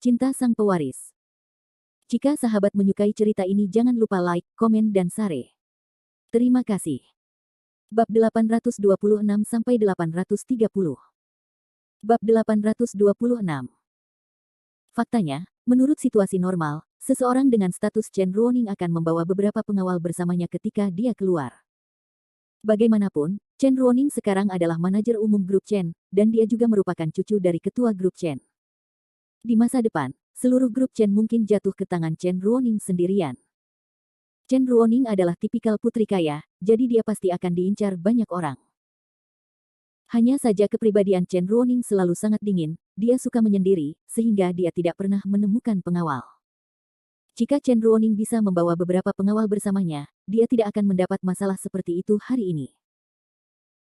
Cinta Sang Pewaris. Jika sahabat menyukai cerita ini jangan lupa like, komen dan share. Terima kasih. Bab 826-830. Bab 826. Faktanya, menurut situasi normal, seseorang dengan status Chen Ruoning akan membawa beberapa pengawal bersamanya ketika dia keluar. Bagaimanapun, Chen Ruoning sekarang adalah manajer umum grup Chen, dan dia juga merupakan cucu dari ketua grup Chen. Di masa depan, seluruh grup Chen mungkin jatuh ke tangan Chen Ruoning sendirian. Chen Ruoning adalah tipikal putri kaya, jadi dia pasti akan diincar banyak orang. Hanya saja kepribadian Chen Ruoning selalu sangat dingin, dia suka menyendiri, sehingga dia tidak pernah menemukan pengawal. Jika Chen Ruoning bisa membawa beberapa pengawal bersamanya, dia tidak akan mendapat masalah seperti itu hari ini.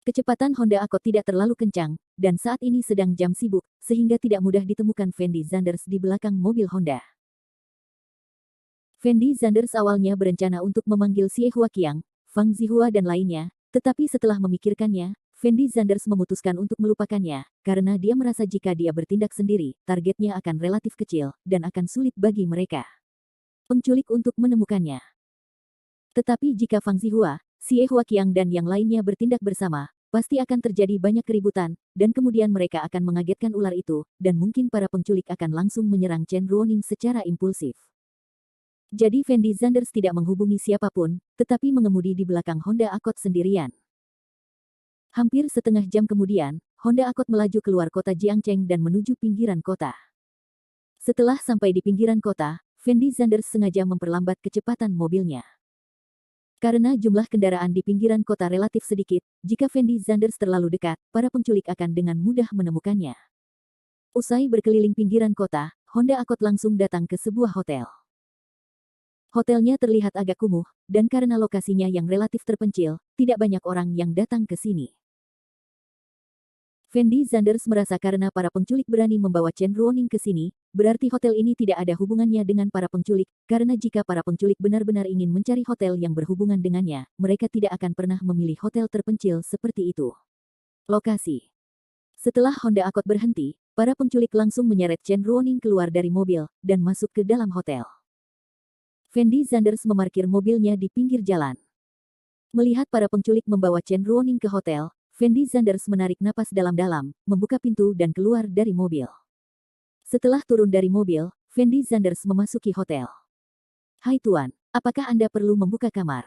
Kecepatan Honda Accord tidak terlalu kencang, dan saat ini sedang jam sibuk, sehingga tidak mudah ditemukan Fendi Zanders di belakang mobil Honda. Fendi Zanders awalnya berencana untuk memanggil Xie Huaqiang, Fang Zihua dan lainnya, tetapi setelah memikirkannya, Fendi Zanders memutuskan untuk melupakannya, karena dia merasa jika dia bertindak sendiri, targetnya akan relatif kecil, dan akan sulit bagi mereka penculik untuk menemukannya. Tetapi jika Fang Zihua, Xie Huaqiang dan yang lainnya bertindak bersama, pasti akan terjadi banyak keributan, dan kemudian mereka akan mengagetkan ular itu, dan mungkin para penculik akan langsung menyerang Chen Ruoning secara impulsif. Jadi Fendi Zanders tidak menghubungi siapapun, tetapi mengemudi di belakang Honda Accord sendirian. Hampir setengah jam kemudian, Honda Accord melaju keluar kota Jiangcheng dan menuju pinggiran kota. Setelah sampai di pinggiran kota, Fendi Zanders sengaja memperlambat kecepatan mobilnya. Karena jumlah kendaraan di pinggiran kota relatif sedikit, jika Fendi Zanders terlalu dekat, para penculik akan dengan mudah menemukannya. Usai berkeliling pinggiran kota, Honda Accord langsung datang ke sebuah hotel. Hotelnya terlihat agak kumuh, dan karena lokasinya yang relatif terpencil, tidak banyak orang yang datang ke sini. Fendi Zanders merasa karena para penculik berani membawa Chen Ruoning ke sini, berarti hotel ini tidak ada hubungannya dengan para penculik, karena jika para penculik benar-benar ingin mencari hotel yang berhubungan dengannya, mereka tidak akan pernah memilih hotel terpencil seperti itu. Lokasi. Setelah Honda Accord berhenti, para penculik langsung menyeret Chen Ruoning keluar dari mobil, dan masuk ke dalam hotel. Fendi Zanders memarkir mobilnya di pinggir jalan. Melihat para penculik membawa Chen Ruoning ke hotel, Fendi Zanders menarik napas dalam-dalam, membuka pintu dan keluar dari mobil. Setelah turun dari mobil, Fendi Zanders memasuki hotel. "Hai Tuan, apakah Anda perlu membuka kamar?"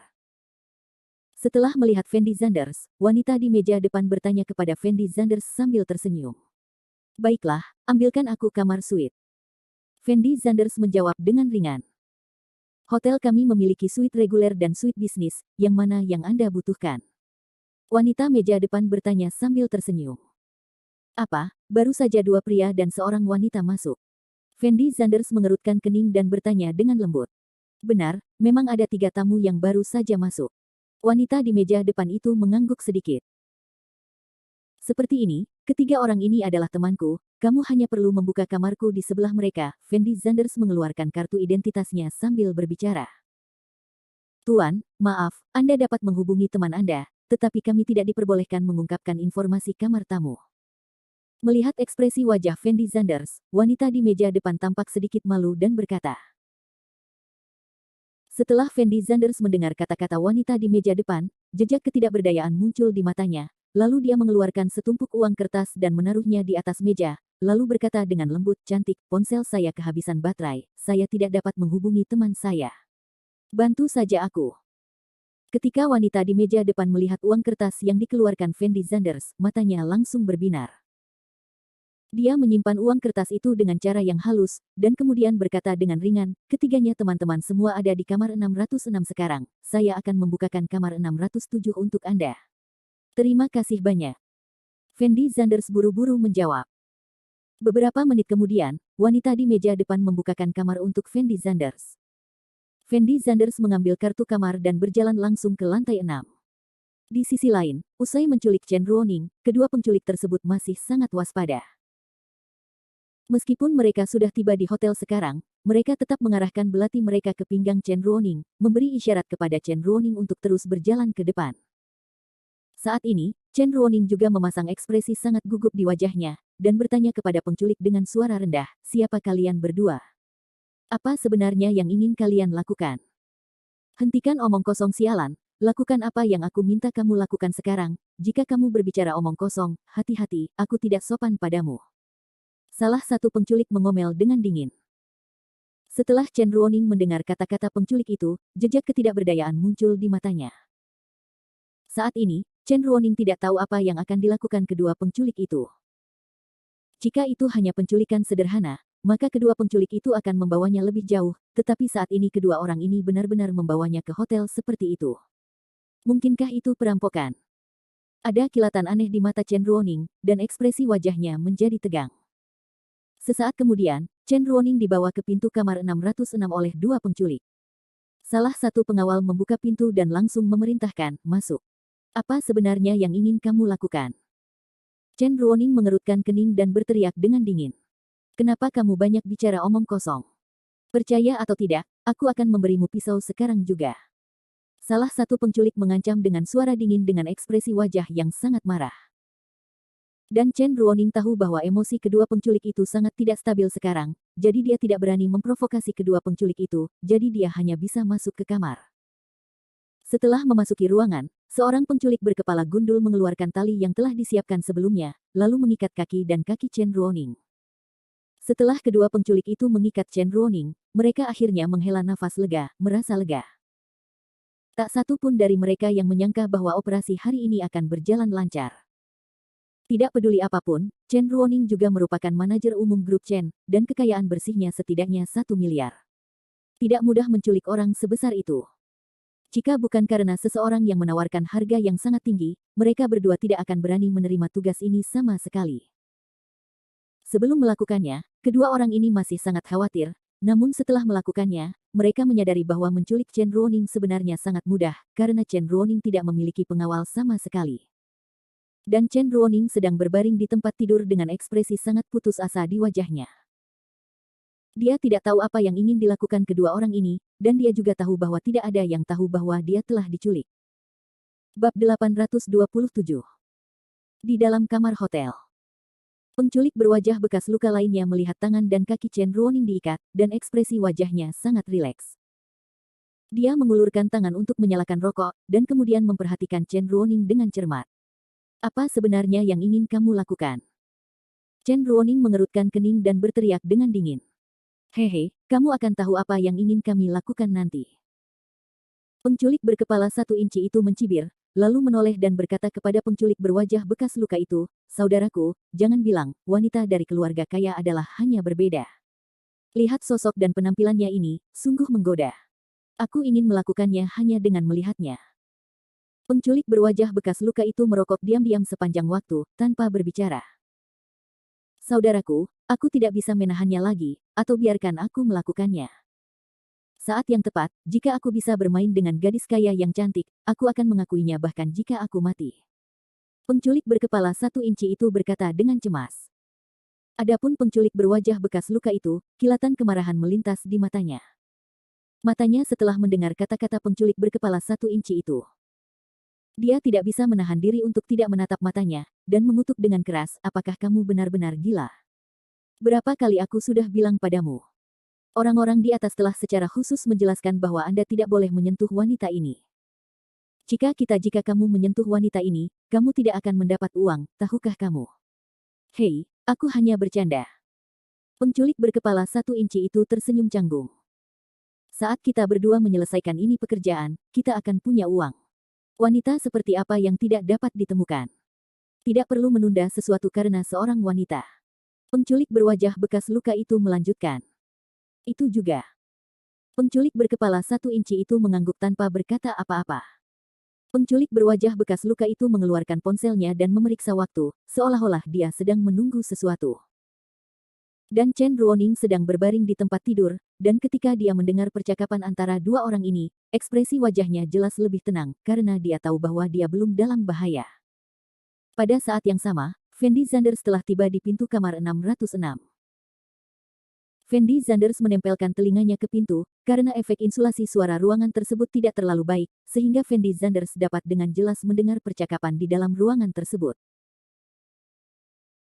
Setelah melihat Fendi Zanders, wanita di meja depan bertanya kepada Fendi Zanders sambil tersenyum. "Baiklah, ambilkan aku kamar suite." Fendi Zanders menjawab dengan ringan. "Hotel kami memiliki suite reguler dan suite bisnis, yang mana yang Anda butuhkan?" Wanita meja depan bertanya sambil tersenyum. "Apa, baru saja dua pria dan seorang wanita masuk?" Fendi Zanders mengerutkan kening dan bertanya dengan lembut. "Benar, memang ada 3 tamu yang baru saja masuk." Wanita di meja depan itu mengangguk sedikit. "Seperti ini, ketiga orang ini adalah temanku, kamu hanya perlu membuka kamarku di sebelah mereka." Fendi Zanders mengeluarkan kartu identitasnya sambil berbicara. "Tuan, maaf, Anda dapat menghubungi teman Anda, tetapi kami tidak diperbolehkan mengungkapkan informasi kamar tamu." Melihat ekspresi wajah Fendi Zanders, wanita di meja depan tampak sedikit malu dan berkata. Setelah Fendi Zanders mendengar kata-kata wanita di meja depan, jejak ketidakberdayaan muncul di matanya, lalu dia mengeluarkan setumpuk uang kertas dan menaruhnya di atas meja, lalu berkata dengan lembut, "Cantik, ponsel saya kehabisan baterai, saya tidak dapat menghubungi teman saya. Bantu saja aku." Ketika wanita di meja depan melihat uang kertas yang dikeluarkan Fendi Zanders, matanya langsung berbinar. Dia menyimpan uang kertas itu dengan cara yang halus, dan kemudian berkata dengan ringan, "Ketiganya teman-teman semua ada di kamar 606 sekarang, saya akan membukakan kamar 607 untuk Anda." "Terima kasih banyak." Fendi Zanders buru-buru menjawab. Beberapa menit kemudian, wanita di meja depan membukakan kamar untuk Fendi Zanders. Fendi Zanders mengambil kartu kamar dan berjalan langsung ke lantai 6. Di sisi lain, usai menculik Chen Ruoning, kedua penculik tersebut masih sangat waspada. Meskipun mereka sudah tiba di hotel sekarang, mereka tetap mengarahkan belati mereka ke pinggang Chen Ruoning, memberi isyarat kepada Chen Ruoning untuk terus berjalan ke depan. Saat ini, Chen Ruoning juga memasang ekspresi sangat gugup di wajahnya, dan bertanya kepada penculik dengan suara rendah, "Siapa kalian berdua? Apa sebenarnya yang ingin kalian lakukan? Hentikan omong kosong sialan, lakukan apa yang aku minta kamu lakukan sekarang. Jika kamu berbicara omong kosong, hati-hati, aku tidak sopan padamu." Salah satu penculik mengomel dengan dingin. Setelah Chen Ruoning mendengar kata-kata penculik itu, jejak ketidakberdayaan muncul di matanya. Saat ini, Chen Ruoning tidak tahu apa yang akan dilakukan kedua penculik itu. Jika itu hanya penculikan sederhana, maka kedua penculik itu akan membawanya lebih jauh, tetapi saat ini kedua orang ini benar-benar membawanya ke hotel seperti itu. Mungkinkah itu perampokan? Ada kilatan aneh di mata Chen Ruoning, dan ekspresi wajahnya menjadi tegang. Sesaat kemudian, Chen Ruoning dibawa ke pintu kamar 606 oleh dua penculik. Salah satu pengawal membuka pintu dan langsung memerintahkan, "Masuk." "Apa sebenarnya yang ingin kamu lakukan?" Chen Ruoning mengerutkan kening dan berteriak dengan dingin. "Kenapa kamu banyak bicara omong kosong? Percaya atau tidak, aku akan memberimu pisau sekarang juga." Salah satu penculik mengancam dengan suara dingin dengan ekspresi wajah yang sangat marah. Dan Chen Ruoning tahu bahwa emosi kedua penculik itu sangat tidak stabil sekarang, jadi dia tidak berani memprovokasi kedua penculik itu, jadi dia hanya bisa masuk ke kamar. Setelah memasuki ruangan, seorang penculik berkepala gundul mengeluarkan tali yang telah disiapkan sebelumnya, lalu mengikat kaki dan kaki Chen Ruoning. Setelah kedua penculik itu mengikat Chen Ruoning, mereka akhirnya menghela nafas lega, merasa lega. Tak satu pun dari mereka yang menyangka bahwa operasi hari ini akan berjalan lancar. Tidak peduli apapun, Chen Ruoning juga merupakan manajer umum grup Chen, dan kekayaan bersihnya setidaknya 1 miliar. Tidak mudah menculik orang sebesar itu. Jika bukan karena seseorang yang menawarkan harga yang sangat tinggi, mereka berdua tidak akan berani menerima tugas ini sama sekali. Sebelum melakukannya, kedua orang ini masih sangat khawatir, namun setelah melakukannya, mereka menyadari bahwa menculik Chen Ruoning sebenarnya sangat mudah, karena Chen Ruoning tidak memiliki pengawal sama sekali. Dan Chen Ruoning sedang berbaring di tempat tidur dengan ekspresi sangat putus asa di wajahnya. Dia tidak tahu apa yang ingin dilakukan kedua orang ini, dan dia juga tahu bahwa tidak ada yang tahu bahwa dia telah diculik. Bab 827. Di dalam kamar hotel. Penculik berwajah bekas luka lainnya melihat tangan dan kaki Chen Ruoning diikat, dan ekspresi wajahnya sangat rileks. Dia mengulurkan tangan untuk menyalakan rokok, dan kemudian memperhatikan Chen Ruoning dengan cermat. "Apa sebenarnya yang ingin kamu lakukan?" Chen Ruoning mengerutkan kening dan berteriak dengan dingin. "Hehe, kamu akan tahu apa yang ingin kami lakukan nanti." Penculik berkepala 1 inci itu mencibir, lalu menoleh dan berkata kepada penculik berwajah bekas luka itu, "Saudaraku, jangan bilang, wanita dari keluarga kaya adalah hanya berbeda. Lihat sosok dan penampilannya ini, sungguh menggoda. Aku ingin melakukannya hanya dengan melihatnya." Penculik berwajah bekas luka itu merokok diam-diam sepanjang waktu, tanpa berbicara. "Saudaraku, aku tidak bisa menahannya lagi, atau biarkan aku melakukannya. Saat yang tepat, jika aku bisa bermain dengan gadis kaya yang cantik, aku akan mengakuinya bahkan jika aku mati." Penculik berkepala 1 inci itu berkata dengan cemas. Adapun penculik berwajah bekas luka itu, kilatan kemarahan melintas di matanya. Matanya setelah mendengar kata-kata penculik berkepala 1 inci itu. Dia tidak bisa menahan diri untuk tidak menatap matanya, dan mengutuk dengan keras, "Apakah kamu benar-benar gila? Berapa kali aku sudah bilang padamu? Orang-orang di atas telah secara khusus menjelaskan bahwa Anda tidak boleh menyentuh wanita ini. Jika kamu menyentuh wanita ini, kamu tidak akan mendapat uang, tahukah kamu?" "Hei, aku hanya bercanda." Penculik berkepala 1 inci itu tersenyum canggung. "Saat kita berdua menyelesaikan ini pekerjaan, kita akan punya uang. Wanita seperti apa yang tidak dapat ditemukan? Tidak perlu menunda sesuatu karena seorang wanita." Penculik berwajah bekas luka itu melanjutkan. "Itu juga." Penculik berkepala 1 inci itu mengangguk tanpa berkata apa-apa. Penculik berwajah bekas luka itu mengeluarkan ponselnya dan memeriksa waktu, seolah-olah dia sedang menunggu sesuatu. Dan Chen Ruoning sedang berbaring di tempat tidur, dan ketika dia mendengar percakapan antara dua orang ini, ekspresi wajahnya jelas lebih tenang, karena dia tahu bahwa dia belum dalam bahaya. Pada saat yang sama, Fendi Zanders telah tiba di pintu kamar 606. Fendi Zanders menempelkan telinganya ke pintu, karena efek insulasi suara ruangan tersebut tidak terlalu baik, sehingga Fendi Zanders dapat dengan jelas mendengar percakapan di dalam ruangan tersebut.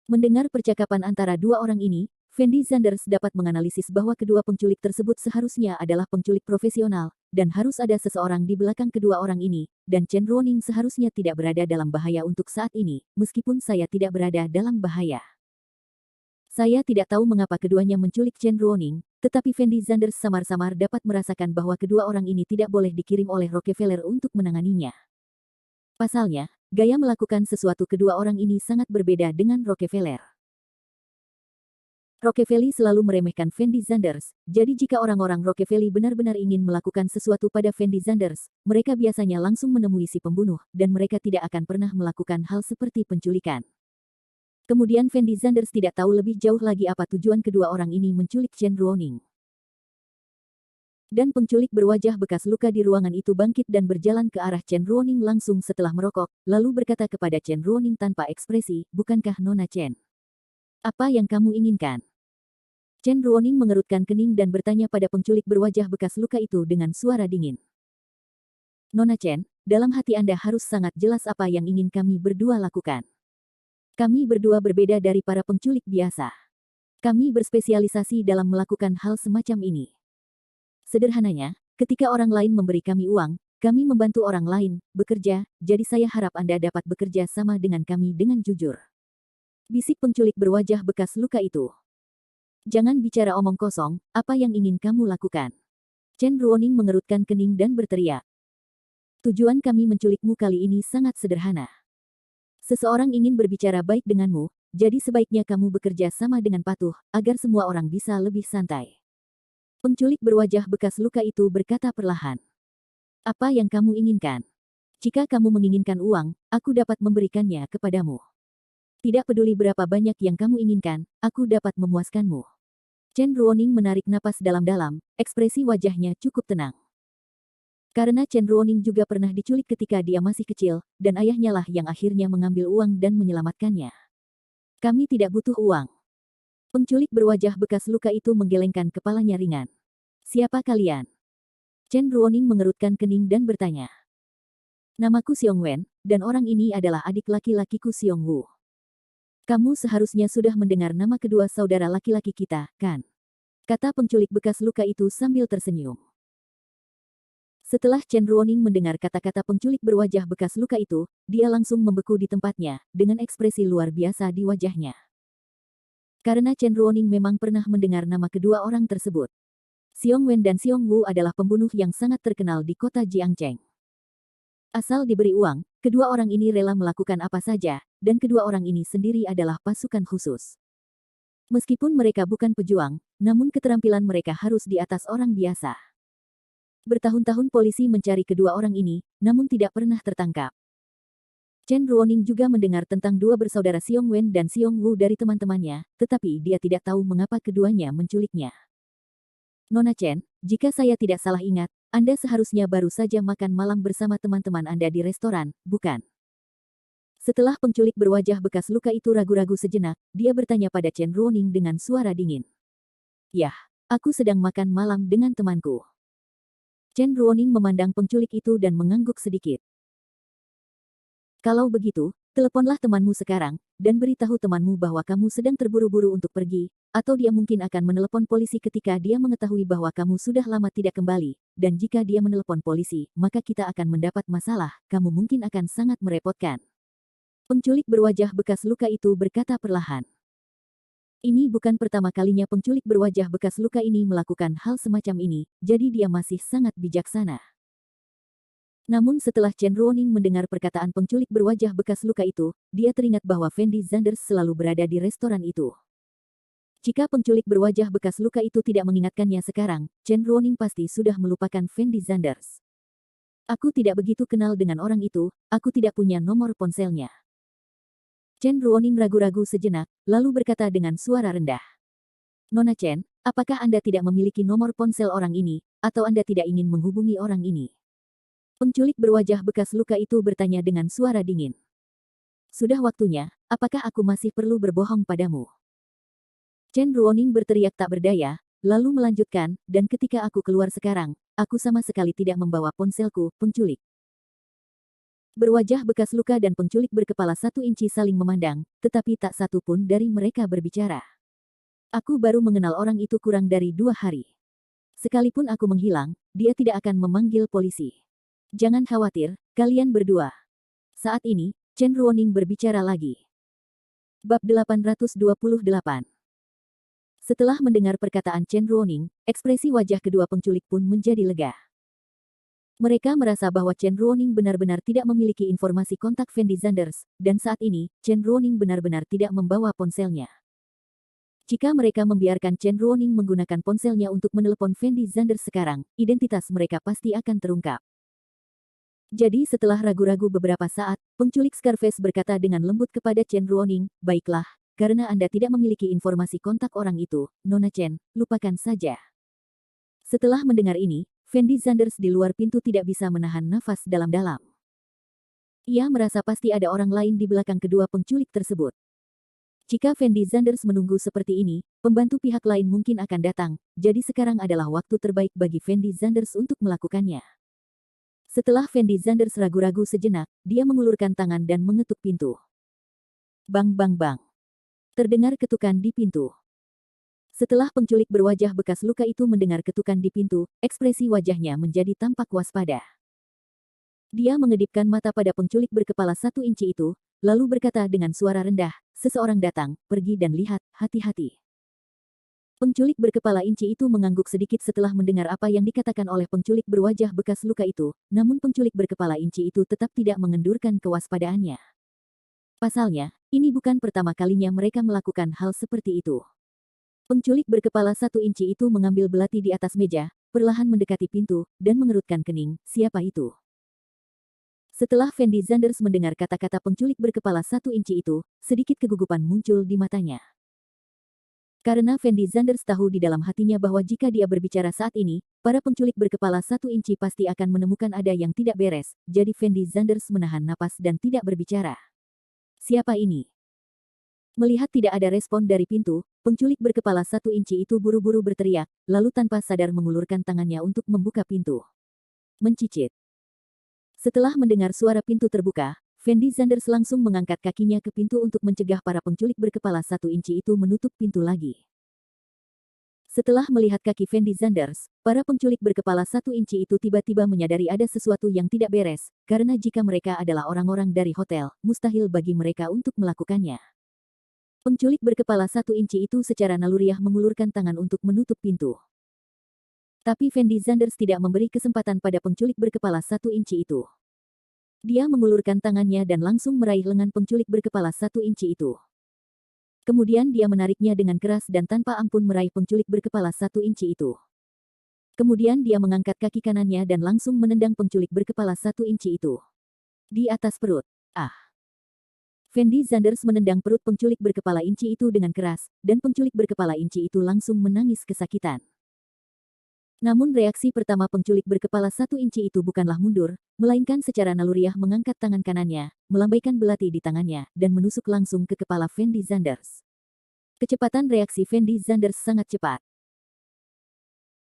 Mendengar percakapan antara dua orang ini, Fendi Zanders dapat menganalisis bahwa kedua penculik tersebut seharusnya adalah penculik profesional, dan harus ada seseorang di belakang kedua orang ini, dan Chen Ruoning seharusnya tidak berada dalam bahaya untuk saat ini, meskipun saya tidak berada dalam bahaya. Saya tidak tahu mengapa keduanya menculik Chen Ruoning, tetapi Fendi Zanders samar-samar dapat merasakan bahwa kedua orang ini tidak boleh dikirim oleh Rockefeller untuk menanganinya. Pasalnya, gaya melakukan sesuatu kedua orang ini sangat berbeda dengan Rockefeller. Rockefeller selalu meremehkan Fendi Zanders, jadi jika orang-orang Rockefeller benar-benar ingin melakukan sesuatu pada Fendi Zanders, mereka biasanya langsung menemui si pembunuh, dan mereka tidak akan pernah melakukan hal seperti penculikan. Kemudian Fendi Zanders tidak tahu lebih jauh lagi apa tujuan kedua orang ini menculik Chen Ruoning. Dan penculik berwajah bekas luka di ruangan itu bangkit dan berjalan ke arah Chen Ruoning langsung setelah merokok, lalu berkata kepada Chen Ruoning tanpa ekspresi, "Bukankah Nona Chen? Apa yang kamu inginkan?" Chen Ruoning mengerutkan kening dan bertanya pada penculik berwajah bekas luka itu dengan suara dingin. "Nona Chen, dalam hati Anda harus sangat jelas apa yang ingin kami berdua lakukan. Kami berdua berbeda dari para penculik biasa. Kami berspesialisasi dalam melakukan hal semacam ini. Sederhananya, ketika orang lain memberi kami uang, kami membantu orang lain bekerja, jadi saya harap Anda dapat bekerja sama dengan kami dengan jujur." Bisik penculik berwajah bekas luka itu. "Jangan bicara omong kosong, apa yang ingin kamu lakukan?" Chen Ruoning mengerutkan kening dan berteriak. "Tujuan kami menculikmu kali ini sangat sederhana. Seseorang ingin berbicara baik denganmu, jadi sebaiknya kamu bekerja sama dengan patuh, agar semua orang bisa lebih santai." Penculik berwajah bekas luka itu berkata perlahan. "Apa yang kamu inginkan? Jika kamu menginginkan uang, aku dapat memberikannya kepadamu. Tidak peduli berapa banyak yang kamu inginkan, aku dapat memuaskanmu." Chen Ruoning menarik napas dalam-dalam, ekspresi wajahnya cukup tenang. Karena Chen Ruoning juga pernah diculik ketika dia masih kecil, dan ayahnya lah yang akhirnya mengambil uang dan menyelamatkannya. "Kami tidak butuh uang." Penculik berwajah bekas luka itu menggelengkan kepalanya ringan. "Siapa kalian?" Chen Ruoning mengerutkan kening dan bertanya. "Namaku Xiong Wen, dan orang ini adalah adik laki-lakiku Xiong Wu. Kamu seharusnya sudah mendengar nama kedua saudara laki-laki kita, kan?" kata penculik bekas luka itu sambil tersenyum. Setelah Chen Ruoning mendengar kata-kata penculik berwajah bekas luka itu, dia langsung membeku di tempatnya, dengan ekspresi luar biasa di wajahnya. Karena Chen Ruoning memang pernah mendengar nama kedua orang tersebut. Xiong Wen dan Xiong Wu adalah pembunuh yang sangat terkenal di kota Jiangcheng. Asal diberi uang, kedua orang ini rela melakukan apa saja, dan kedua orang ini sendiri adalah pasukan khusus. Meskipun mereka bukan pejuang, namun keterampilan mereka harus di atas orang biasa. Bertahun-tahun polisi mencari kedua orang ini, namun tidak pernah tertangkap. Chen Ruoning juga mendengar tentang dua bersaudara Xiong Wen dan Xiong Wu dari teman-temannya, tetapi dia tidak tahu mengapa keduanya menculiknya. "Nona Chen, jika saya tidak salah ingat, Anda seharusnya baru saja makan malam bersama teman-teman Anda di restoran, bukan?" Setelah penculik berwajah bekas luka itu ragu-ragu sejenak, dia bertanya pada Chen Ruoning dengan suara dingin. "Yah, aku sedang makan malam dengan temanku." Chen Ruoning memandang penculik itu dan mengangguk sedikit. "Kalau begitu, teleponlah temanmu sekarang, dan beritahu temanmu bahwa kamu sedang terburu-buru untuk pergi, atau dia mungkin akan menelepon polisi ketika dia mengetahui bahwa kamu sudah lama tidak kembali, dan jika dia menelepon polisi, maka kita akan mendapat masalah, kamu mungkin akan sangat merepotkan." Penculik berwajah bekas luka itu berkata perlahan. Ini bukan pertama kalinya penculik berwajah bekas luka ini melakukan hal semacam ini, jadi dia masih sangat bijaksana. Namun setelah Chen Ruoning mendengar perkataan penculik berwajah bekas luka itu, dia teringat bahwa Fendi Zanders selalu berada di restoran itu. Jika penculik berwajah bekas luka itu tidak mengingatkannya sekarang, Chen Ruoning pasti sudah melupakan Fendi Zanders. "Aku tidak begitu kenal dengan orang itu, aku tidak punya nomor ponselnya." Chen Ruoning ragu-ragu sejenak, lalu berkata dengan suara rendah. "Nona Chen, apakah Anda tidak memiliki nomor ponsel orang ini, atau Anda tidak ingin menghubungi orang ini?" Penculik berwajah bekas luka itu bertanya dengan suara dingin. "Sudah waktunya, apakah aku masih perlu berbohong padamu?" Chen Ruoning berteriak tak berdaya, lalu melanjutkan, "Dan ketika aku keluar sekarang, aku sama sekali tidak membawa ponselku, penculik." Berwajah bekas luka dan penculik berkepala 1 inci saling memandang, tetapi tak satu pun dari mereka berbicara. Aku baru mengenal orang itu kurang dari 2 hari. Sekalipun aku menghilang, dia tidak akan memanggil polisi. Jangan khawatir, kalian berdua. Saat ini, Chen Ruoning berbicara lagi. Bab 828. Setelah mendengar perkataan Chen Ruoning, ekspresi wajah kedua penculik pun menjadi lega. Mereka merasa bahwa Chen Ruoning benar-benar tidak memiliki informasi kontak Fendi Zanders, dan saat ini, Chen Ruoning benar-benar tidak membawa ponselnya. Jika mereka membiarkan Chen Ruoning menggunakan ponselnya untuk menelepon Fendi Zanders sekarang, identitas mereka pasti akan terungkap. Jadi setelah ragu-ragu beberapa saat, penculik Scarface berkata dengan lembut kepada Chen Ruoning, "Baiklah, karena Anda tidak memiliki informasi kontak orang itu, Nona Chen, lupakan saja." Setelah mendengar ini, Fendi Zanders di luar pintu tidak bisa menahan nafas dalam-dalam. Ia merasa pasti ada orang lain di belakang kedua penculik tersebut. Jika Fendi Zanders menunggu seperti ini, pembantu pihak lain mungkin akan datang, jadi sekarang adalah waktu terbaik bagi Fendi Zanders untuk melakukannya. Setelah Fendi Zanders ragu-ragu sejenak, dia mengulurkan tangan dan mengetuk pintu. Bang bang bang. Terdengar ketukan di pintu. Setelah penculik berwajah bekas luka itu mendengar ketukan di pintu, ekspresi wajahnya menjadi tampak waspada. Dia mengedipkan mata pada penculik berkepala 1 inci itu, lalu berkata dengan suara rendah, "Seseorang datang, pergi dan lihat, hati-hati." Penculik berkepala inci itu mengangguk sedikit setelah mendengar apa yang dikatakan oleh penculik berwajah bekas luka itu, namun penculik berkepala inci itu tetap tidak mengendurkan kewaspadaannya. Pasalnya, ini bukan pertama kalinya mereka melakukan hal seperti itu. Penculik berkepala 1 inci itu mengambil belati di atas meja, perlahan mendekati pintu, dan mengerutkan kening, "Siapa itu?" Setelah Fendi Zanders mendengar kata-kata penculik berkepala 1 inci itu, sedikit kegugupan muncul di matanya. Karena Fendi Zanders tahu di dalam hatinya bahwa jika dia berbicara saat ini, para penculik berkepala 1 inci pasti akan menemukan ada yang tidak beres, jadi Fendi Zanders menahan napas dan tidak berbicara. "Siapa ini?" Melihat tidak ada respon dari pintu, penculik berkepala 1 inci itu buru-buru berteriak, lalu tanpa sadar mengulurkan tangannya untuk membuka pintu. Mencicit. Setelah mendengar suara pintu terbuka, Fendi Zanders langsung mengangkat kakinya ke pintu untuk mencegah para penculik berkepala 1 inci itu menutup pintu lagi. Setelah melihat kaki Fendi Zanders, para penculik berkepala 1 inci itu tiba-tiba menyadari ada sesuatu yang tidak beres, karena jika mereka adalah orang-orang dari hotel, mustahil bagi mereka untuk melakukannya. Penculik berkepala 1 inci itu secara naluriah mengulurkan tangan untuk menutup pintu. Tapi Fendi Zanders tidak memberi kesempatan pada penculik berkepala 1 inci itu. Dia mengulurkan tangannya dan langsung meraih lengan penculik berkepala 1 inci itu. Kemudian dia menariknya dengan keras dan tanpa ampun meraih penculik berkepala 1 inci itu. Kemudian dia mengangkat kaki kanannya dan langsung menendang penculik berkepala 1 inci itu. Di atas perut. Ah! Fendi Zanders menendang perut penculik berkepala inci itu dengan keras, dan penculik berkepala inci itu langsung menangis kesakitan. Namun reaksi pertama penculik berkepala 1 inci itu bukanlah mundur, melainkan secara naluriah mengangkat tangan kanannya, melambaikan belati di tangannya, dan menusuk langsung ke kepala Fendi Zanders. Kecepatan reaksi Fendi Zanders sangat cepat.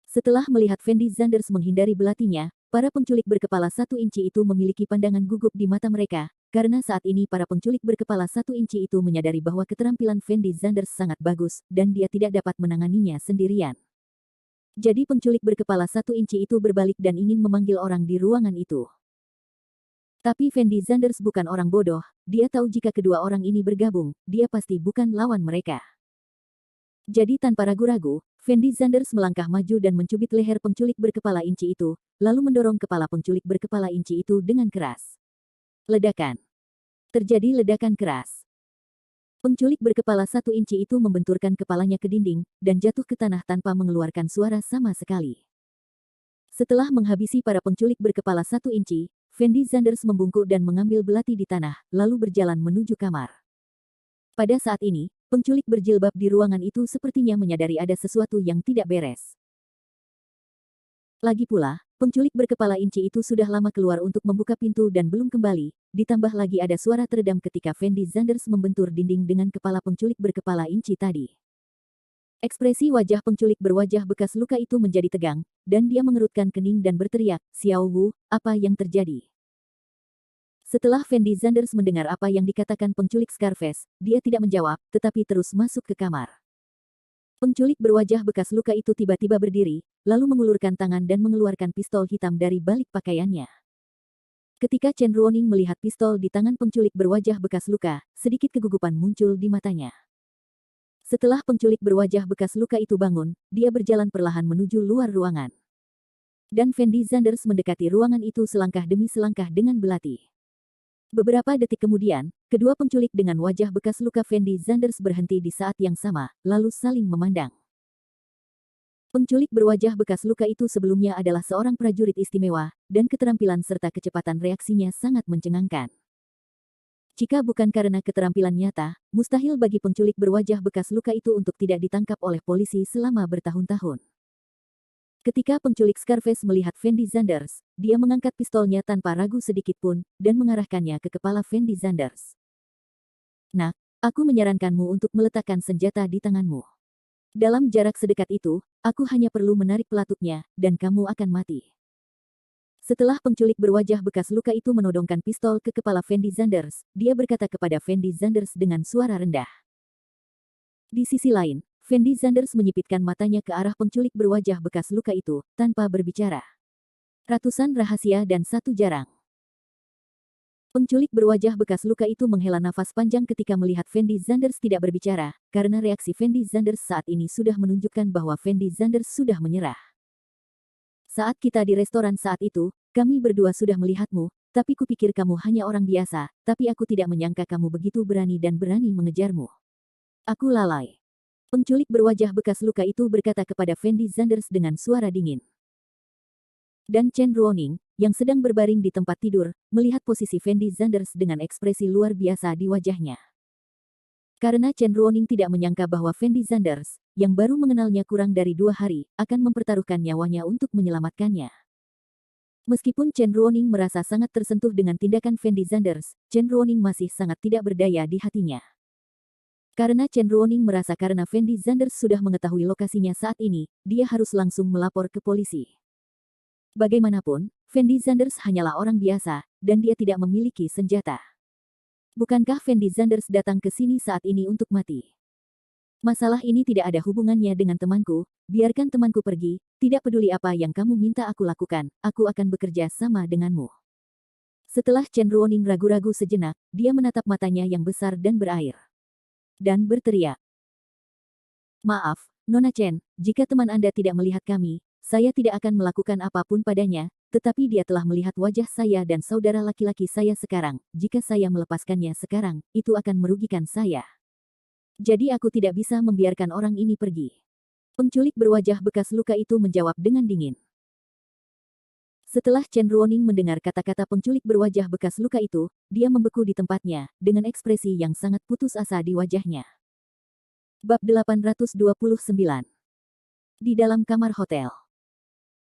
Setelah melihat Fendi Zanders menghindari belatinya, para penculik berkepala 1 inci itu memiliki pandangan gugup di mata mereka, karena saat ini para penculik berkepala 1 inci itu menyadari bahwa keterampilan Fendi Zanders sangat bagus, dan dia tidak dapat menanganinya sendirian. Jadi penculik berkepala 1 inci itu berbalik dan ingin memanggil orang di ruangan itu. Tapi Fendi Zanders bukan orang bodoh, dia tahu jika kedua orang ini bergabung, dia pasti bukan lawan mereka. Jadi tanpa ragu-ragu, Fendi Zanders melangkah maju dan mencubit leher penculik berkepala inci itu, lalu mendorong kepala penculik berkepala inci itu dengan keras. Ledakan. Terjadi ledakan keras. Penculik berkepala 1 inci itu membenturkan kepalanya ke dinding, dan jatuh ke tanah tanpa mengeluarkan suara sama sekali. Setelah menghabisi para penculik berkepala 1 inci, Fendi Zanders membungkuk dan mengambil belati di tanah, lalu berjalan menuju kamar. Pada saat ini, penculik berjilbab di ruangan itu sepertinya menyadari ada sesuatu yang tidak beres. Lagi pula, penculik berkepala inci itu sudah lama keluar untuk membuka pintu dan belum kembali, ditambah lagi ada suara teredam ketika Fendi Zanders membentur dinding dengan kepala penculik berkepala inci tadi. Ekspresi wajah penculik berwajah bekas luka itu menjadi tegang, dan dia mengerutkan kening dan berteriak, "Xiao Wu, apa yang terjadi?" Setelah Fendi Zanders mendengar apa yang dikatakan penculik Scarface, dia tidak menjawab, tetapi terus masuk ke kamar. Penculik berwajah bekas luka itu tiba-tiba berdiri, lalu mengulurkan tangan dan mengeluarkan pistol hitam dari balik pakaiannya. Ketika Chen Ruoning melihat pistol di tangan penculik berwajah bekas luka, sedikit kegugupan muncul di matanya. Setelah penculik berwajah bekas luka itu bangun, dia berjalan perlahan menuju luar ruangan. Dan Fendi Zanders mendekati ruangan itu selangkah demi selangkah dengan belati. Beberapa detik kemudian, kedua penculik dengan wajah bekas luka Fendi Zanders berhenti di saat yang sama, lalu saling memandang. Penculik berwajah bekas luka itu sebelumnya adalah seorang prajurit istimewa, dan keterampilan serta kecepatan reaksinya sangat mencengangkan. Jika bukan karena keterampilan nyata, mustahil bagi penculik berwajah bekas luka itu untuk tidak ditangkap oleh polisi selama bertahun-tahun. Ketika penculik Scarface melihat Fendi Zanders, dia mengangkat pistolnya tanpa ragu sedikit pun, dan mengarahkannya ke kepala Fendi Zanders. "Nak, aku menyarankanmu untuk meletakkan senjata di tanganmu. Dalam jarak sedekat itu, aku hanya perlu menarik pelatuknya, dan kamu akan mati." Setelah penculik berwajah bekas luka itu menodongkan pistol ke kepala Fendi Zanders, dia berkata kepada Fendi Zanders dengan suara rendah. Di sisi lain, Fendi Zanders menyipitkan matanya ke arah penculik berwajah bekas luka itu, tanpa berbicara. Ratusan rahasia dan satu jarang. Penculik berwajah bekas luka itu menghela nafas panjang ketika melihat Fendi Zanders tidak berbicara, karena reaksi Fendi Zanders saat ini sudah menunjukkan bahwa Fendi Zanders sudah menyerah. "Saat kita di restoran saat itu, kami berdua sudah melihatmu, tapi kupikir kamu hanya orang biasa, tapi aku tidak menyangka kamu begitu berani dan berani mengejarmu. Aku lalai." Penculik berwajah bekas luka itu berkata kepada Fendi Zanders dengan suara dingin. Dan Chen Ruoning, yang sedang berbaring di tempat tidur, melihat posisi Fendi Zanders dengan ekspresi luar biasa di wajahnya. Karena Chen Ruoning tidak menyangka bahwa Fendi Zanders, yang baru mengenalnya kurang dari 2 hari, akan mempertaruhkan nyawanya untuk menyelamatkannya. Meskipun Chen Ruoning merasa sangat tersentuh dengan tindakan Fendi Zanders, Chen Ruoning masih sangat tidak berdaya di hatinya. Karena Chen Ruoning merasa karena Fendi Zanders sudah mengetahui lokasinya saat ini, dia harus langsung melapor ke polisi. Bagaimanapun, Fendi Zanders hanyalah orang biasa, dan dia tidak memiliki senjata. Bukankah Fendi Zanders datang ke sini saat ini untuk mati? Masalah ini tidak ada hubungannya dengan temanku, biarkan temanku pergi, tidak peduli apa yang kamu minta aku lakukan, aku akan bekerja sama denganmu. Setelah Chen Ruoning ragu-ragu sejenak, dia menatap matanya yang besar dan berair. Dan berteriak. "Maaf, Nona Chen, jika teman Anda tidak melihat kami, saya tidak akan melakukan apapun padanya, tetapi dia telah melihat wajah saya dan saudara laki-laki saya sekarang. Jika saya melepaskannya sekarang, itu akan merugikan saya. Jadi aku tidak bisa membiarkan orang ini pergi." Penculik berwajah bekas luka itu menjawab dengan dingin. Setelah Chen Ruoning mendengar kata-kata penculik berwajah bekas luka itu, dia membeku di tempatnya, dengan ekspresi yang sangat putus asa di wajahnya. Bab 829. Di dalam kamar hotel.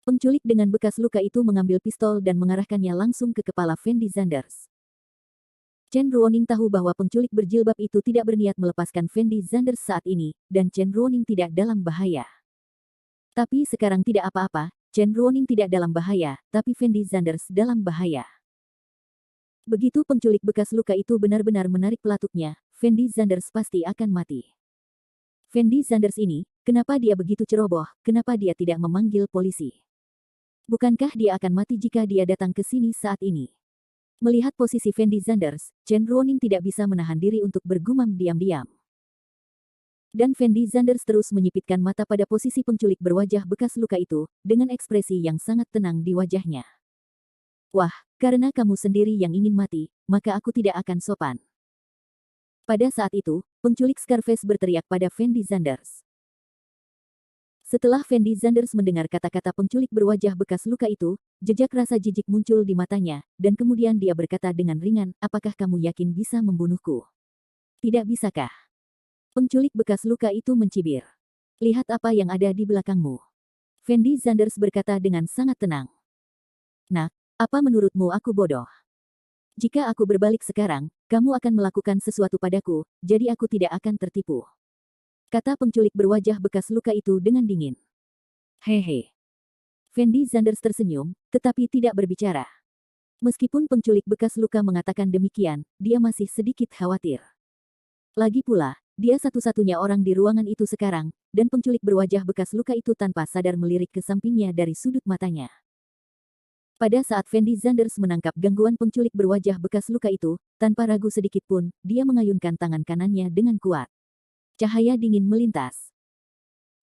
Penculik dengan bekas luka itu mengambil pistol dan mengarahkannya langsung ke kepala Fendi Zanders. Chen Ruoning tahu bahwa penculik berjilbab itu tidak berniat melepaskan Fendi Zanders saat ini, dan Chen Ruoning tidak dalam bahaya. Tapi sekarang tidak apa-apa, Chen Ruoning tidak dalam bahaya, tapi Fendi Zanders dalam bahaya. Begitu penculik bekas luka itu benar-benar menarik pelatuknya, Fendi Zanders pasti akan mati. Fendi Zanders ini, kenapa dia begitu ceroboh, kenapa dia tidak memanggil polisi? Bukankah dia akan mati jika dia datang ke sini saat ini? Melihat posisi Fendi Zanders, Chen Ruoning tidak bisa menahan diri untuk bergumam diam-diam. Dan Fendi Zanders terus menyipitkan mata pada posisi penculik berwajah bekas luka itu, dengan ekspresi yang sangat tenang di wajahnya. "Wah, karena kamu sendiri yang ingin mati, maka aku tidak akan sopan." Pada saat itu, penculik Scarface berteriak pada Fendi Zanders. Setelah Fendi Zanders mendengar kata-kata penculik berwajah bekas luka itu, jejak rasa jijik muncul di matanya, dan kemudian dia berkata dengan ringan, "Apakah kamu yakin bisa membunuhku? Tidak bisakah?" Penculik bekas luka itu mencibir. "Lihat apa yang ada di belakangmu." Fendi Zanders berkata dengan sangat tenang. "Nak, apa menurutmu aku bodoh? Jika aku berbalik sekarang, kamu akan melakukan sesuatu padaku, jadi aku tidak akan tertipu," kata penculik berwajah bekas luka itu dengan dingin. "Hehe." Fendi Zanders tersenyum, tetapi tidak berbicara. Meskipun penculik bekas luka mengatakan demikian, dia masih sedikit khawatir. Lagi pula, dia satu-satunya orang di ruangan itu sekarang, dan penculik berwajah bekas luka itu tanpa sadar melirik ke sampingnya dari sudut matanya. Pada saat Fendi Zanders menangkap gangguan penculik berwajah bekas luka itu, tanpa ragu sedikit pun, dia mengayunkan tangan kanannya dengan kuat. Cahaya dingin melintas.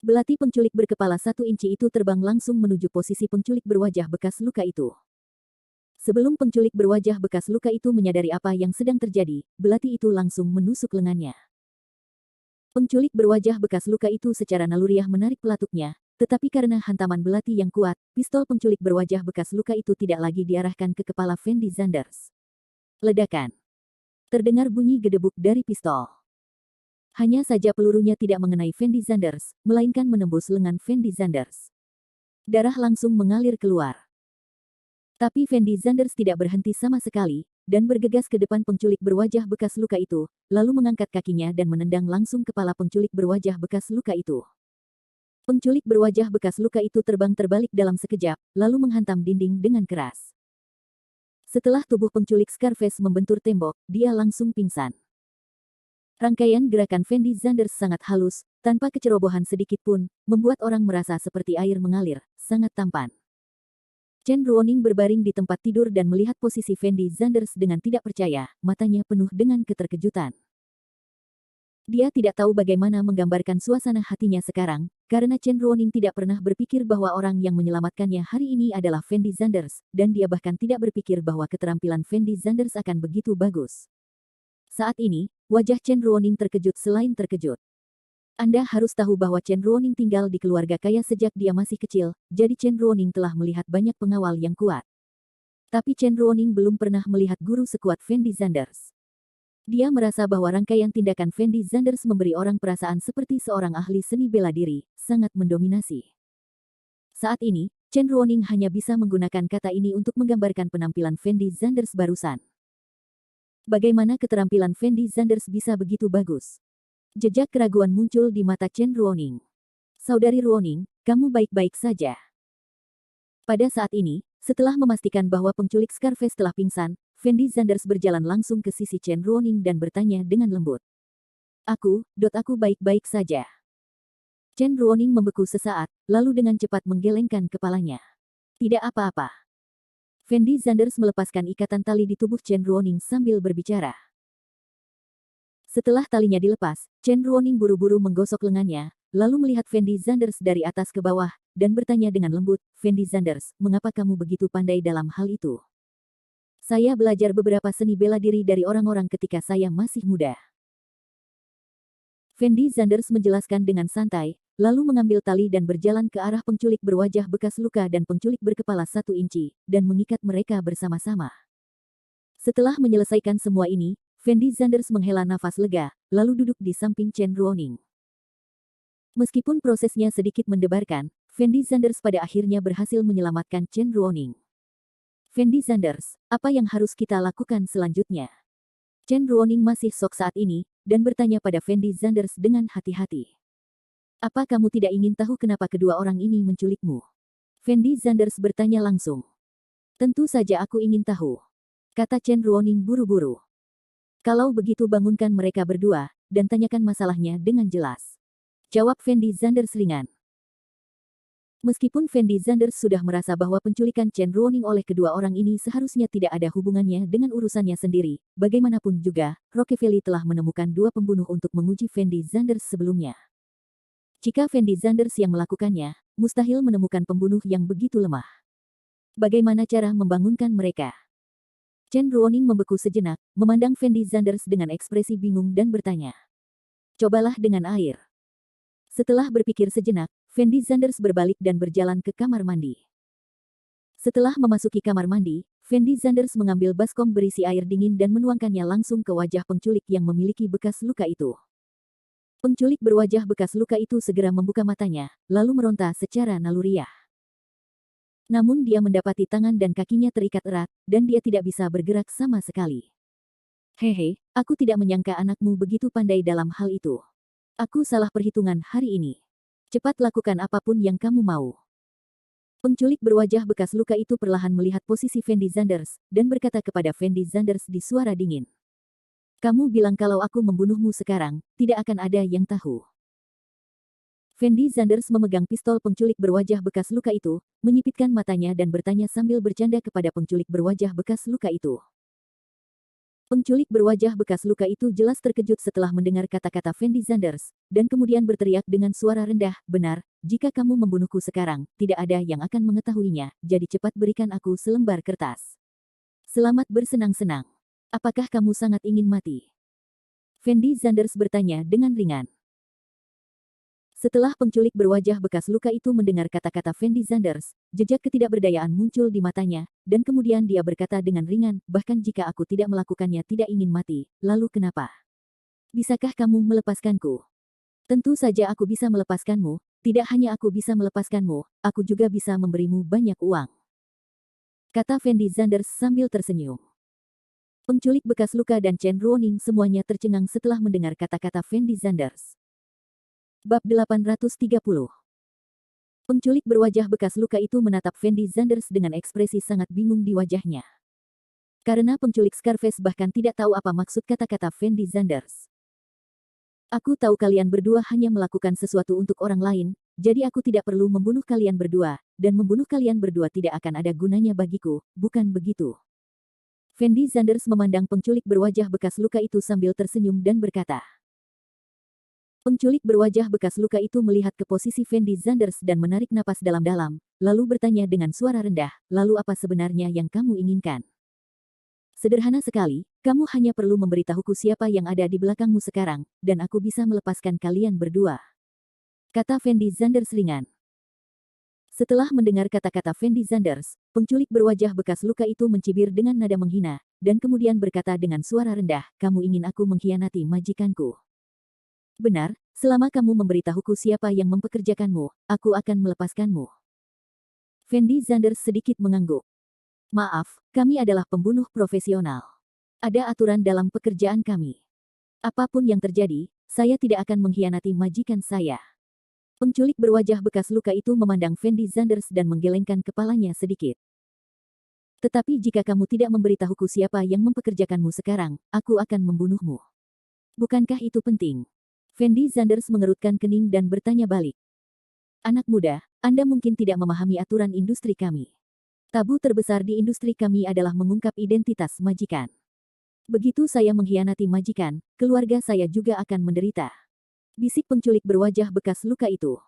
Belati penculik berkepala 1 inci itu terbang langsung menuju posisi penculik berwajah bekas luka itu. Sebelum penculik berwajah bekas luka itu menyadari apa yang sedang terjadi, belati itu langsung menusuk lengannya. Penculik berwajah bekas luka itu secara naluriah menarik pelatuknya, tetapi karena hantaman belati yang kuat, pistol penculik berwajah bekas luka itu tidak lagi diarahkan ke kepala Fendi Zanders. Ledakan. Terdengar bunyi gedebuk dari pistol. Hanya saja pelurunya tidak mengenai Fendi Zanders, melainkan menembus lengan Fendi Zanders. Darah langsung mengalir keluar. Tapi Fendi Zanders tidak berhenti sama sekali, dan bergegas ke depan penculik berwajah bekas luka itu, lalu mengangkat kakinya dan menendang langsung kepala penculik berwajah bekas luka itu. Penculik berwajah bekas luka itu terbang terbalik dalam sekejap, lalu menghantam dinding dengan keras. Setelah tubuh penculik Scarface membentur tembok, dia langsung pingsan. Rangkaian gerakan Fendi Zanders sangat halus, tanpa kecerobohan sedikit pun, membuat orang merasa seperti air mengalir, sangat tampan. Chen Ruoning berbaring di tempat tidur dan melihat posisi Fendi Zanders dengan tidak percaya, matanya penuh dengan keterkejutan. Dia tidak tahu bagaimana menggambarkan suasana hatinya sekarang, karena Chen Ruoning tidak pernah berpikir bahwa orang yang menyelamatkannya hari ini adalah Fendi Zanders, dan dia bahkan tidak berpikir bahwa keterampilan Fendi Zanders akan begitu bagus. Saat ini, wajah Chen Ruoning terkejut selain terkejut. Anda harus tahu bahwa Chen Ruoning tinggal di keluarga kaya sejak dia masih kecil, jadi Chen Ruoning telah melihat banyak pengawal yang kuat. Tapi Chen Ruoning belum pernah melihat guru sekuat Fendi Zanders. Dia merasa bahwa rangkaian tindakan Fendi Zanders memberi orang perasaan seperti seorang ahli seni bela diri, sangat mendominasi. Saat ini, Chen Ruoning hanya bisa menggunakan kata ini untuk menggambarkan penampilan Fendi Zanders barusan. Bagaimana keterampilan Fendi Zanders bisa begitu bagus? Jejak keraguan muncul di mata Chen Ruoning. Saudari Ruoning, kamu baik-baik saja. Pada saat ini, setelah memastikan bahwa penculik Scarface telah pingsan, Fendi Zanders berjalan langsung ke sisi Chen Ruoning dan bertanya dengan lembut. Aku baik-baik saja. Chen Ruoning membeku sesaat, lalu dengan cepat menggelengkan kepalanya. Tidak apa-apa. Fendi Zanders melepaskan ikatan tali di tubuh Chen Ruoning sambil berbicara. Setelah talinya dilepas, Chen Ruoning buru-buru menggosok lengannya, lalu melihat Fendi Zanders dari atas ke bawah, dan bertanya dengan lembut, Fendi Zanders, mengapa kamu begitu pandai dalam hal itu? Saya belajar beberapa seni bela diri dari orang-orang ketika saya masih muda. Fendi Zanders menjelaskan dengan santai, lalu mengambil tali dan berjalan ke arah penculik berwajah bekas luka dan penculik berkepala 1 inci, dan mengikat mereka bersama-sama. Setelah menyelesaikan semua ini, Fendi Zanders menghela nafas lega, lalu duduk di samping Chen Ruoning. Meskipun prosesnya sedikit mendebarkan, Fendi Zanders pada akhirnya berhasil menyelamatkan Chen Ruoning. Fendi Zanders, apa yang harus kita lakukan selanjutnya? Chen Ruoning masih shock saat ini, dan bertanya pada Fendi Zanders dengan hati-hati. Apa kamu tidak ingin tahu kenapa kedua orang ini menculikmu? Fendi Zanders bertanya langsung. Tentu saja aku ingin tahu, kata Chen Ruoning buru-buru. Kalau begitu bangunkan mereka berdua, dan tanyakan masalahnya dengan jelas. Jawab Fendi Zanders ringan. Meskipun Fendi Zanders sudah merasa bahwa penculikan Chen Ruoning oleh kedua orang ini seharusnya tidak ada hubungannya dengan urusannya sendiri, bagaimanapun juga, Rockefeller telah menemukan 2 pembunuh untuk menguji Fendi Zanders sebelumnya. Jika Fendi Zanders yang melakukannya, mustahil menemukan pembunuh yang begitu lemah. Bagaimana cara membangunkan mereka? Chen Ruoning membeku sejenak, memandang Fendi Zanders dengan ekspresi bingung dan bertanya. Cobalah dengan air. Setelah berpikir sejenak, Fendi Zanders berbalik dan berjalan ke kamar mandi. Setelah memasuki kamar mandi, Fendi Zanders mengambil baskom berisi air dingin dan menuangkannya langsung ke wajah penculik yang memiliki bekas luka itu. Penculik berwajah bekas luka itu segera membuka matanya, lalu meronta secara naluriah. Namun dia mendapati tangan dan kakinya terikat erat, dan dia tidak bisa bergerak sama sekali. Hehe, aku tidak menyangka anakmu begitu pandai dalam hal itu. Aku salah perhitungan hari ini. Cepat lakukan apapun yang kamu mau. Penculik berwajah bekas luka itu perlahan melihat posisi Fendi Zanders, dan berkata kepada Fendi Zanders di suara dingin. Kamu bilang kalau aku membunuhmu sekarang, tidak akan ada yang tahu. Fendi Zanders memegang pistol penculik berwajah bekas luka itu, menyipitkan matanya dan bertanya sambil bercanda kepada penculik berwajah bekas luka itu. Penculik berwajah bekas luka itu jelas terkejut setelah mendengar kata-kata Fendi Zanders, dan kemudian berteriak dengan suara rendah, benar, jika kamu membunuhku sekarang, tidak ada yang akan mengetahuinya, jadi cepat berikan aku selembar kertas. Selamat bersenang-senang. Apakah kamu sangat ingin mati? Fendi Zanders bertanya dengan ringan. Setelah penculik berwajah bekas luka itu mendengar kata-kata Fendi Zanders, jejak ketidakberdayaan muncul di matanya, dan kemudian dia berkata dengan ringan, bahkan jika aku tidak melakukannya tidak ingin mati, lalu kenapa? Bisakah kamu melepaskanku? Tentu saja aku bisa melepaskanmu, tidak hanya aku bisa melepaskanmu, aku juga bisa memberimu banyak uang. Kata Fendi Zanders sambil tersenyum. Penculik bekas luka dan Chen Ruoning semuanya tercengang setelah mendengar kata-kata Fendi Zanders. Bab 830. Penculik berwajah bekas luka itu menatap Fendi Zanders dengan ekspresi sangat bingung di wajahnya. Karena penculik Scarface bahkan tidak tahu apa maksud kata-kata Fendi Zanders. Aku tahu kalian berdua hanya melakukan sesuatu untuk orang lain, jadi aku tidak perlu membunuh kalian berdua, dan membunuh kalian berdua tidak akan ada gunanya bagiku, bukan begitu? Fendi Zanders memandang penculik berwajah bekas luka itu sambil tersenyum dan berkata. Penculik berwajah bekas luka itu melihat ke posisi Fendi Zanders dan menarik napas dalam-dalam, lalu bertanya dengan suara rendah, lalu apa sebenarnya yang kamu inginkan? Sederhana sekali, kamu hanya perlu memberitahuku siapa yang ada di belakangmu sekarang, dan aku bisa melepaskan kalian berdua. Kata Fendi Zanders ringan. Setelah mendengar kata-kata Fendi Zanders, penculik berwajah bekas luka itu mencibir dengan nada menghina, dan kemudian berkata dengan suara rendah, kamu ingin aku mengkhianati majikanku. Benar, selama kamu memberitahuku siapa yang mempekerjakanmu, aku akan melepaskanmu. Fendi Zanders sedikit mengangguk. Maaf, kami adalah pembunuh profesional. Ada aturan dalam pekerjaan kami. Apapun yang terjadi, saya tidak akan mengkhianati majikan saya. Penculik berwajah bekas luka itu memandang Fendi Zanders dan menggelengkan kepalanya sedikit. Tetapi jika kamu tidak memberitahuku siapa yang mempekerjakanmu sekarang, aku akan membunuhmu. Bukankah itu penting? Fendi Zanders mengerutkan kening dan bertanya balik. Anak muda, Anda mungkin tidak memahami aturan industri kami. Tabu terbesar di industri kami adalah mengungkap identitas majikan. Begitu saya mengkhianati majikan, keluarga saya juga akan menderita. Bisik penculik berwajah bekas luka itu.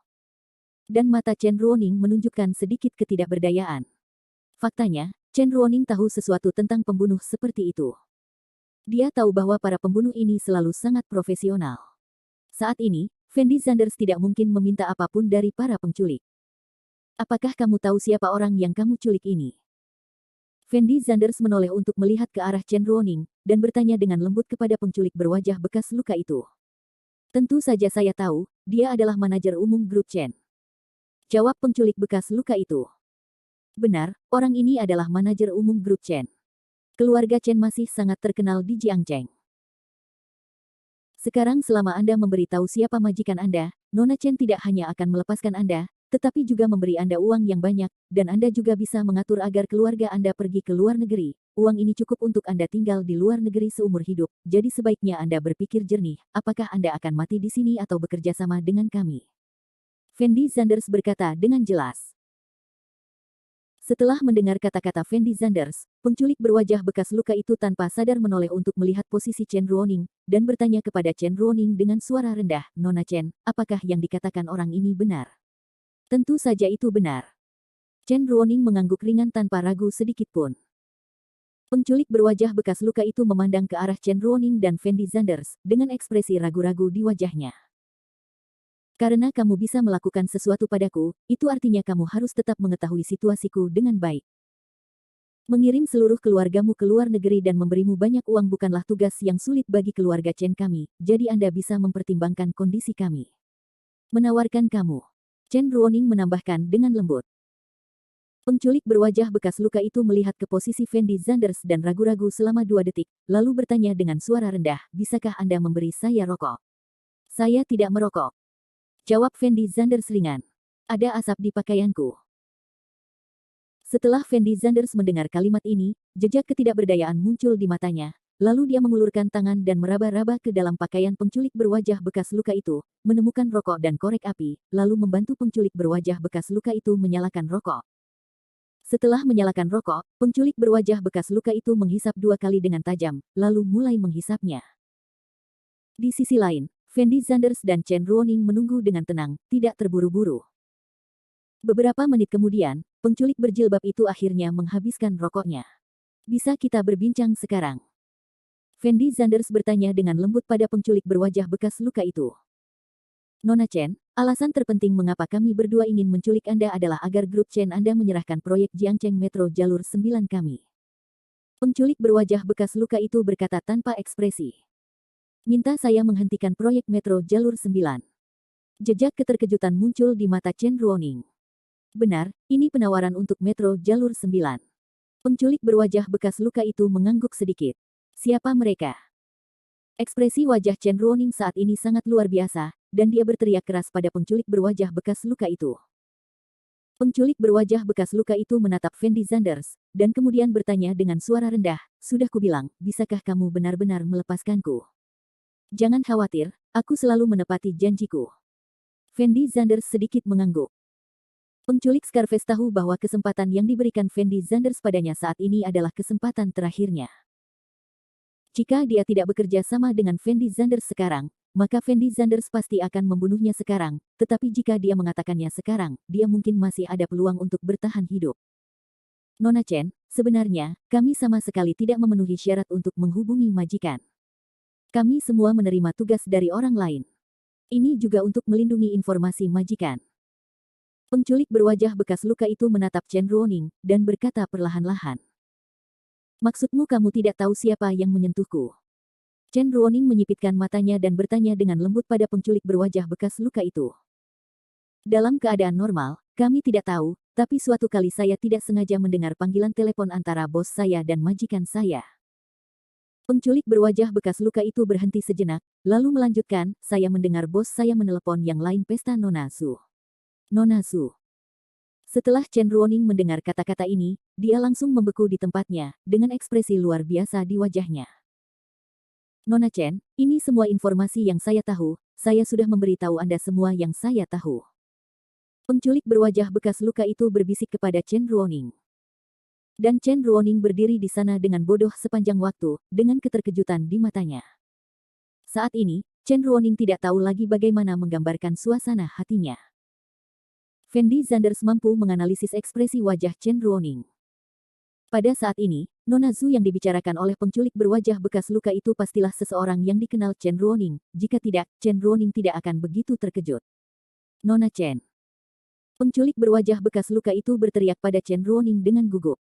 Dan mata Chen Ruoning menunjukkan sedikit ketidakberdayaan. Faktanya, Chen Ruoning tahu sesuatu tentang pembunuh seperti itu. Dia tahu bahwa para pembunuh ini selalu sangat profesional. Saat ini, Fendi Zanders tidak mungkin meminta apapun dari para penculik. Apakah kamu tahu siapa orang yang kamu culik ini? Fendi Zanders menoleh untuk melihat ke arah Chen Ruoning, dan bertanya dengan lembut kepada penculik berwajah bekas luka itu. Tentu saja saya tahu, dia adalah manajer umum grup Chen. Jawab penculik bekas luka itu. Benar, orang ini adalah manajer umum grup Chen. Keluarga Chen masih sangat terkenal di Jiangcheng. Sekarang selama Anda memberitahu siapa majikan Anda, Nona Chen tidak hanya akan melepaskan Anda, tetapi juga memberi Anda uang yang banyak, dan Anda juga bisa mengatur agar keluarga Anda pergi ke luar negeri. Uang ini cukup untuk Anda tinggal di luar negeri seumur hidup, jadi sebaiknya Anda berpikir jernih, apakah Anda akan mati di sini atau bekerja sama dengan kami. Fendi Zanders berkata dengan jelas. Setelah mendengar kata-kata Fendi Zanders, penculik berwajah bekas luka itu tanpa sadar menoleh untuk melihat posisi Chen Ruoning, dan bertanya kepada Chen Ruoning dengan suara rendah, Nona Chen, apakah yang dikatakan orang ini benar? Tentu saja itu benar. Chen Ruoning mengangguk ringan tanpa ragu sedikit pun. Penculik berwajah bekas luka itu memandang ke arah Chen Ruoning dan Fendi Zanders, dengan ekspresi ragu-ragu di wajahnya. Karena kamu bisa melakukan sesuatu padaku, itu artinya kamu harus tetap mengetahui situasiku dengan baik. Mengirim seluruh keluargamu ke luar negeri dan memberimu banyak uang bukanlah tugas yang sulit bagi keluarga Chen kami, jadi Anda bisa mempertimbangkan kondisi kami. Menawarkan kamu. Chen Ruoning menambahkan dengan lembut. Penculik berwajah bekas luka itu melihat ke posisi Fendi Zanders dan ragu-ragu selama 2 detik, lalu bertanya dengan suara rendah, bisakah Anda memberi saya rokok? Saya tidak merokok. Jawab Fendi Zanders ringan. Ada asap di pakaianku. Setelah Fendi Zanders mendengar kalimat ini, jejak ketidakberdayaan muncul di matanya. Lalu dia mengulurkan tangan dan meraba-raba ke dalam pakaian penculik berwajah bekas luka itu, menemukan rokok dan korek api, lalu membantu penculik berwajah bekas luka itu menyalakan rokok. Setelah menyalakan rokok, penculik berwajah bekas luka itu menghisap 2 kali dengan tajam, lalu mulai menghisapnya. Di sisi lain, Fendi Zanders dan Chen Ruoning menunggu dengan tenang, tidak terburu-buru. Beberapa menit kemudian, penculik berjilbab itu akhirnya menghabiskan rokoknya. Bisa kita berbincang sekarang? Fendi Zanders bertanya dengan lembut pada penculik berwajah bekas luka itu. Nona Chen, alasan terpenting mengapa kami berdua ingin menculik Anda adalah agar grup Chen Anda menyerahkan proyek Jiangcheng Metro Jalur 9 kami. Penculik berwajah bekas luka itu berkata tanpa ekspresi. Minta saya menghentikan proyek Metro Jalur 9. Jejak keterkejutan muncul di mata Chen Ruoning. Benar, ini penawaran untuk Metro Jalur 9. Penculik berwajah bekas luka itu mengangguk sedikit. Siapa mereka? Ekspresi wajah Chen Ruoning saat ini sangat luar biasa, dan dia berteriak keras pada penculik berwajah bekas luka itu. Penculik berwajah bekas luka itu menatap Fendi Zanders, dan kemudian bertanya dengan suara rendah, sudah kubilang, bisakah kamu benar-benar melepaskanku? Jangan khawatir, aku selalu menepati janjiku. Fendi Zanders sedikit mengangguk. Penculik Scarface tahu bahwa kesempatan yang diberikan Fendi Zanders padanya saat ini adalah kesempatan terakhirnya. Jika dia tidak bekerja sama dengan Fendi Zanders sekarang, maka Fendi Zanders pasti akan membunuhnya sekarang, tetapi jika dia mengatakannya sekarang, dia mungkin masih ada peluang untuk bertahan hidup. Nona Chen, sebenarnya, kami sama sekali tidak memenuhi syarat untuk menghubungi majikan. Kami semua menerima tugas dari orang lain. Ini juga untuk melindungi informasi majikan. Penculik berwajah bekas luka itu menatap Chen Ruoning, dan berkata perlahan-lahan. Maksudmu kamu tidak tahu siapa yang menyentuhku? Chen Ruoning menyipitkan matanya dan bertanya dengan lembut pada penculik berwajah bekas luka itu. Dalam keadaan normal, kami tidak tahu, tapi suatu kali saya tidak sengaja mendengar panggilan telepon antara bos saya dan majikan saya. Penculik berwajah bekas luka itu berhenti sejenak, lalu melanjutkan, saya mendengar bos saya menelepon yang lain pesta Nona Su. Nona Su. Setelah Chen Ruoning mendengar kata-kata ini, dia langsung membeku di tempatnya, dengan ekspresi luar biasa di wajahnya. Nona Chen, ini semua informasi yang saya tahu, saya sudah memberitahu Anda semua yang saya tahu. Penculik berwajah bekas luka itu berbisik kepada Chen Ruoning. Dan Chen Ruoning berdiri di sana dengan bodoh sepanjang waktu, dengan keterkejutan di matanya. Saat ini, Chen Ruoning tidak tahu lagi bagaimana menggambarkan suasana hatinya. Fendi Zanders mampu menganalisis ekspresi wajah Chen Ruoning. Pada saat ini, Nona Zhu yang dibicarakan oleh penculik berwajah bekas luka itu pastilah seseorang yang dikenal Chen Ruoning, jika tidak, Chen Ruoning tidak akan begitu terkejut. Nona Chen. Penculik berwajah bekas luka itu berteriak pada Chen Ruoning dengan gugup.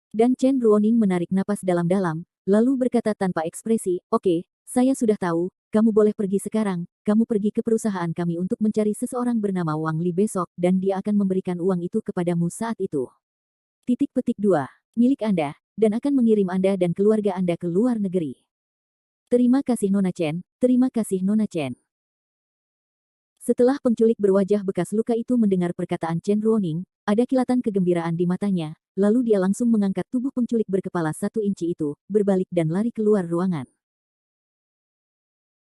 Dan Chen Ruoning menarik napas dalam-dalam, lalu berkata tanpa ekspresi, oke, saya sudah tahu, kamu boleh pergi sekarang, kamu pergi ke perusahaan kami untuk mencari seseorang bernama Wang Li besok, dan dia akan memberikan uang itu kepadamu saat itu. Titik petik 2. Milik Anda, dan akan mengirim Anda dan keluarga Anda ke luar negeri. Terima kasih Nona Chen, terima kasih Nona Chen. Setelah penculik berwajah bekas luka itu mendengar perkataan Chen Ruoning, ada kilatan kegembiraan di matanya, lalu dia langsung mengangkat tubuh penculik berkepala 1 inci itu, berbalik dan lari keluar ruangan.